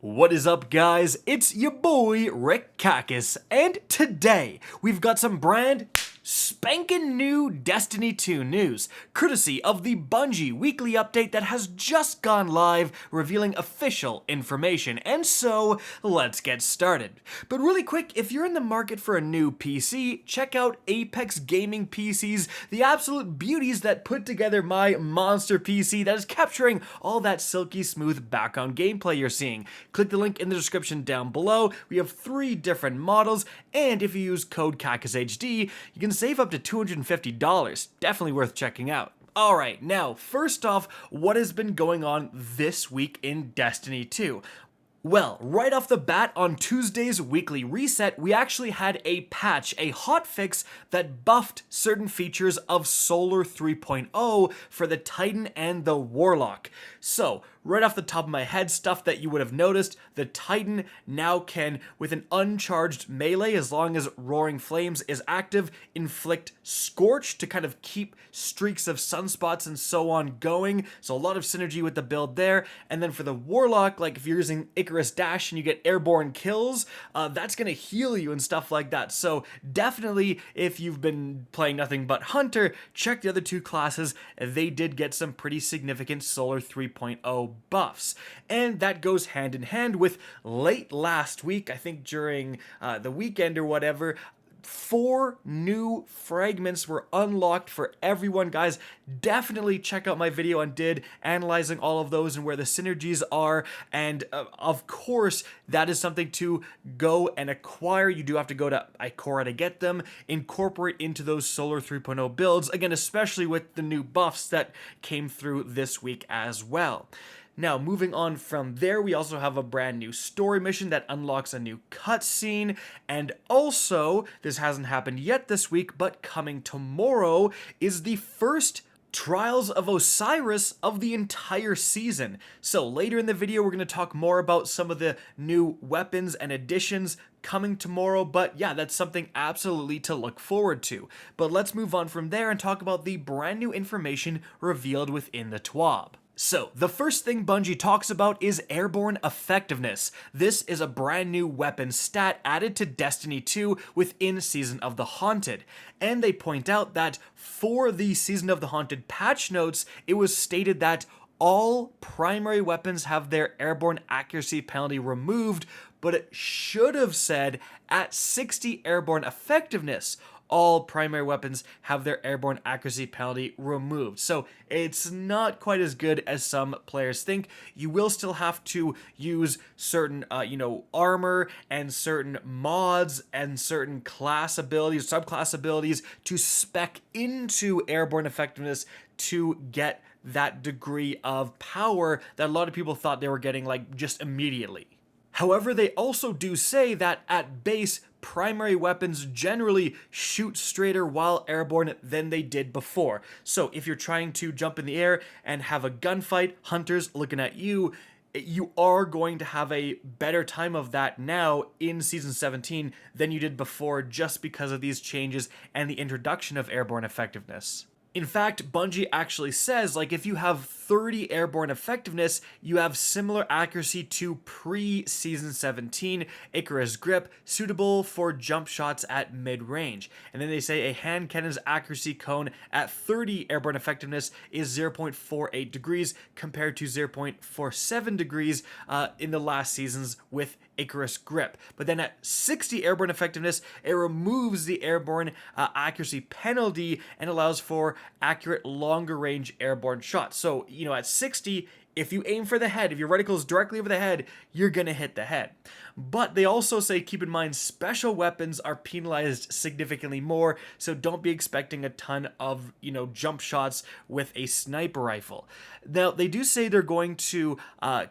What is up, guys? It's your boy Rick Kakis, and today we've got some brand spanking new Destiny 2 news, courtesy of the Bungie weekly update that has just gone live, revealing official information. And so, let's get started. But really quick, if you're in the market for a new PC, check out Apex Gaming PCs, the absolute beauties that put together my monster PC that is capturing all that silky smooth background gameplay you're seeing. Click the link in the description down below. We have 3 different models, and if you use code KAKISHD, you can save up to $250. Definitely worth checking out. Alright, now, first off, what has been going on this week in Destiny 2? Well, right off the bat, on Tuesday's weekly reset, we actually had a patch, a hotfix that buffed certain features of Solar 3.0 for the Titan and the Warlock. So, right off the top of my head, stuff that you would have noticed, the Titan now can, with an uncharged melee, as long as Roaring Flames is active, inflict Scorch to kind of keep streaks of sunspots and so on going. So a lot of synergy with the build there. And then for the Warlock, like if you're using Icarus Dash and you get airborne kills, that's going to heal you and stuff like that. So definitely, if you've been playing nothing but Hunter, check the other 2 classes. They did get some pretty significant Solar 3.0 buffs. And that goes hand in hand with late last week, I think during the weekend or whatever, 4 new fragments were unlocked for everyone. Guys, definitely check out my video on Did, analyzing all of those and where the synergies are. And of course, that is something to go and acquire. You do have to go to Ikora to get them, incorporate into those Solar 3.0 builds, again, especially with the new buffs that came through this week as well. Now, moving on from there, we also have a brand new story mission that unlocks a new cutscene, and also, this hasn't happened yet this week, but coming tomorrow is the first Trials of Osiris of the entire season. So later in the video, we're going to talk more about some of the new weapons and additions coming tomorrow, but yeah, that's something absolutely to look forward to. But let's move on from there and talk about the brand new information revealed within the TWAB. So, the first thing Bungie talks about is Airborne Effectiveness. This is a brand new weapon stat added to Destiny 2 within Season of the Haunted. And they point out that for the Season of the Haunted patch notes, it was stated that all primary weapons have their Airborne Accuracy penalty removed, but it should have said at 60 Airborne Effectiveness, all primary weapons have their Airborne Accuracy penalty removed. So it's not quite as good as some players think. You will still have to use certain, armor and certain mods and certain class abilities, subclass abilities to spec into Airborne Effectiveness to get that degree of power that a lot of people thought they were getting like just immediately. However, they also do say that at base, primary weapons generally shoot straighter while airborne than they did before. So if you're trying to jump in the air and have a gunfight, hunters looking at you, you are going to have a better time of that now in Season 17 than you did before, just because of these changes and the introduction of Airborne Effectiveness. In fact, Bungie actually says, like, if you have 30 Airborne Effectiveness, you have similar accuracy to pre-Season 17 Icarus Grip, suitable for jump shots at mid-range. And then they say a hand cannon's accuracy cone at 30 Airborne Effectiveness is 0.48 degrees compared to 0.47 degrees in the last seasons with Icarus Grip. But then at 60 Airborne Effectiveness, it removes the Airborne Accuracy penalty and allows for accurate longer range airborne shots. So, at 60, if you aim for the head, if your reticle is directly over the head, you're going to hit the head. But they also say, keep in mind, special weapons are penalized significantly more, so don't be expecting a ton of, jump shots with a sniper rifle. Now, they do say they're going to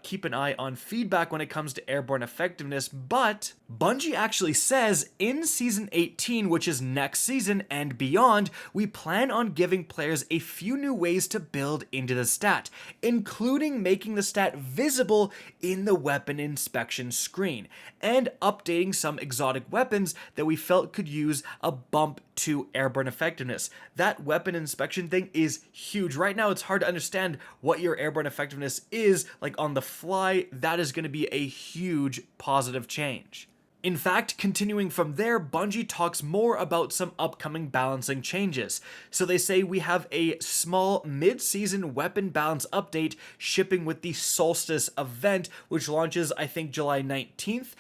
keep an eye on feedback when it comes to Airborne Effectiveness, but Bungie actually says in Season 18, which is next season and beyond, we plan on giving players a few new ways to build into the stat, including making the stat visible in the weapon inspection screen. and updating some exotic weapons that we felt could use a bump to airborne effectiveness. That weapon inspection thing is huge. Right now, it's hard to understand what your airborne effectiveness is, like on the fly. That is going to be a huge positive change. In fact, continuing from there, Bungie talks more about some upcoming balancing changes. So they say we have a small mid-season weapon balance update shipping with the Solstice event, which launches, I think, July 19th,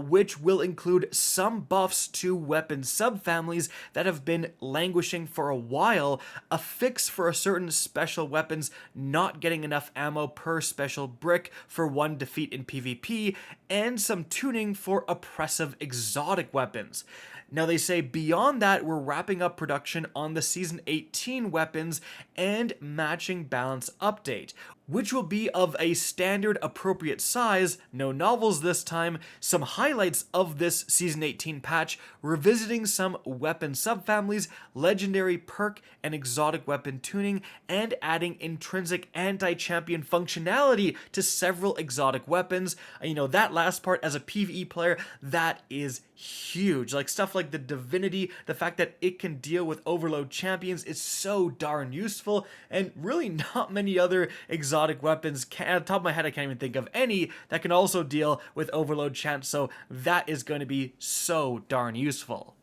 which will include some buffs to weapon subfamilies that have been languishing for a while, a fix for a certain special weapons not getting enough ammo per special brick for one defeat in PvP, and some tuning for oppressive exotic weapons. Now they say beyond that, we're wrapping up production on the Season 18 weapons and matching balance update, which will be of a standard appropriate size, no novels this time, some highlights of this Season 18 patch, revisiting some weapon subfamilies, legendary perk and exotic weapon tuning, and adding intrinsic anti-champion functionality to several exotic weapons. You know, that last part as a PvE player, that is huge. Like stuff like the Divinity, the fact that it can deal with overload champions is so darn useful, and really not many other exotic weapons, at the top of my head I can't even think of any, that can also deal with overload champs, so that is going to be so darn useful.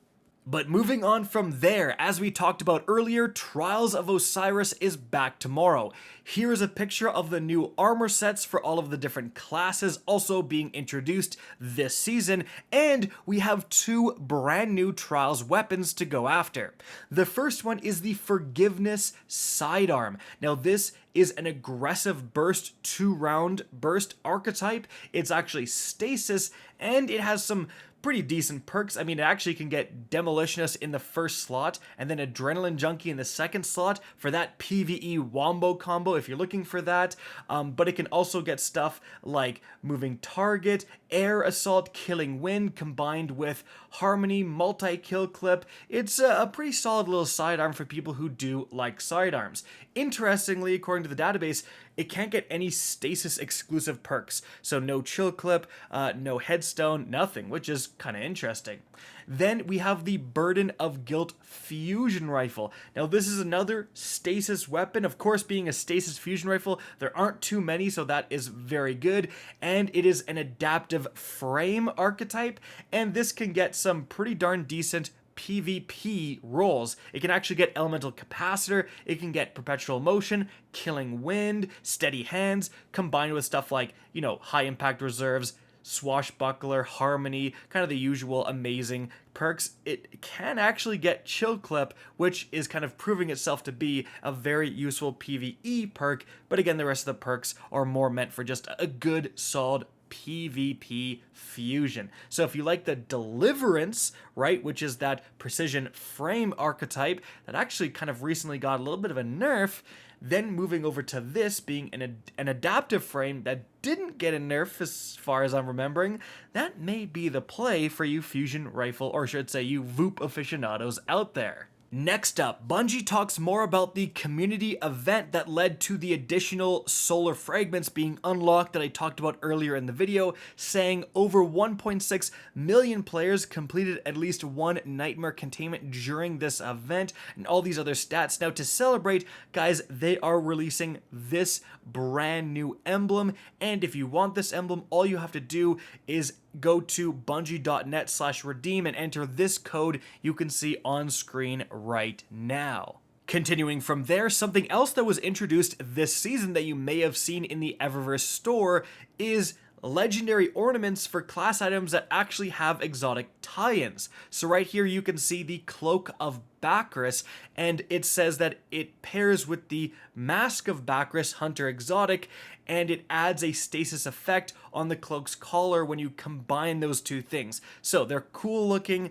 But moving on from there, as we talked about earlier, Trials of Osiris is back tomorrow. Here is a picture of the new armor sets for all of the different classes also being introduced this season, and we have two brand new Trials weapons to go after. The first one is the Forgiveness Sidearm. Now this is an aggressive burst 2-round burst archetype. It's actually stasis, and it has some pretty decent perks. I mean, it actually can get Demolitionist in the first slot and then Adrenaline Junkie in the second slot for that PvE wombo combo if you're looking for that. But it can also get stuff like Moving Target, Air Assault, Killing Wind combined with Harmony, Multi-Kill Clip. It's a pretty solid little sidearm for people who do like sidearms. Interestingly, according to the database, it can't get any stasis exclusive perks. So no Chill Clip, no Headstone, nothing, which is kind of interesting. Then we have the Burden of Guilt Fusion Rifle. Now this is another stasis weapon. Of course, being a stasis fusion rifle, there aren't too many, so that is very good. And it is an adaptive frame archetype, and this can get some pretty darn decent PvP rolls. It can actually get Elemental Capacitor, it can get Perpetual Motion, Killing Wind, Steady Hands, combined with stuff like, you know, High Impact Reserves, Swashbuckler, Harmony, kind of the usual amazing perks. It can actually get Chill Clip, which is kind of proving itself to be a very useful PvE perk, but again, the rest of the perks are more meant for just a good, solid PvP fusion. So if you like the Deliverance, right, which is that precision frame archetype that actually kind of recently got a little bit of a nerf, then moving over to this being an adaptive frame that didn't get a nerf as far as I'm remembering, that may be the play for you fusion rifle, or should say you VOOP aficionados out there. Next up, Bungie talks more about the community event that led to the additional solar fragments being unlocked that I talked about earlier in the video, saying over 1.6 million players completed at least one Nightmare Containment during this event, and all these other stats. Now to celebrate, guys, they are releasing this brand new emblem, and if you want this emblem, all you have to do is go to bungie.net/redeem and enter this code you can see on screen right now. Continuing from there, something else that was introduced this season that you may have seen in the Eververse store is legendary ornaments for class items that actually have exotic tie-ins. So right here you can see the Cloak of Bacchus, and it says that it pairs with the Mask of Bacchus Hunter Exotic, and it adds a stasis effect on the cloak's collar when you combine those two things. So they're cool looking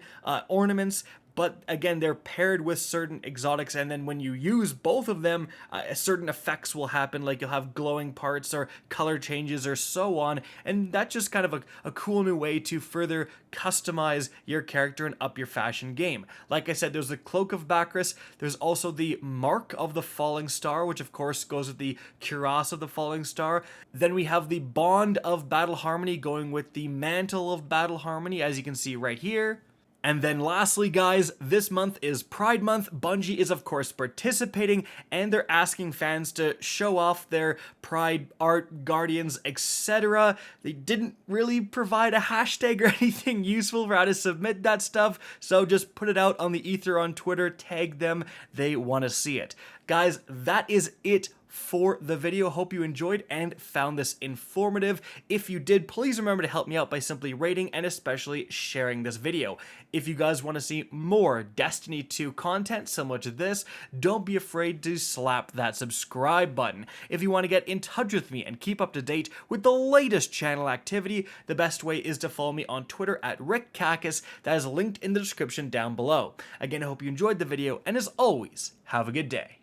ornaments. but again, they're paired with certain exotics, and then when you use both of them, certain effects will happen, like you'll have glowing parts or color changes or so on, and that's just kind of a cool new way to further customize your character and up your fashion game. Like I said, there's the Cloak of Bacchus, there's also the Mark of the Falling Star, which of course goes with the Cuirass of the Falling Star. Then we have the Bond of Battle Harmony going with the Mantle of Battle Harmony, as you can see right here. And then lastly, guys, this month is Pride Month. Bungie is, of course, participating, and they're asking fans to show off their Pride art, guardians, etc. They didn't really provide a hashtag or anything useful for how to submit that stuff, so just put it out on the ether on Twitter, tag them, they want to see it. Guys, that is it for the video. Hope you enjoyed and found this informative. If you did, please remember to help me out by simply rating and especially sharing this video. If you guys want to see more Destiny 2 content similar to this, don't be afraid to slap that subscribe button. If you want to get in touch with me and keep up to date with the latest channel activity, the best way is to follow me on Twitter at RickKakis. That is linked in the description down below. Again, I hope you enjoyed the video, and as always, have a good day.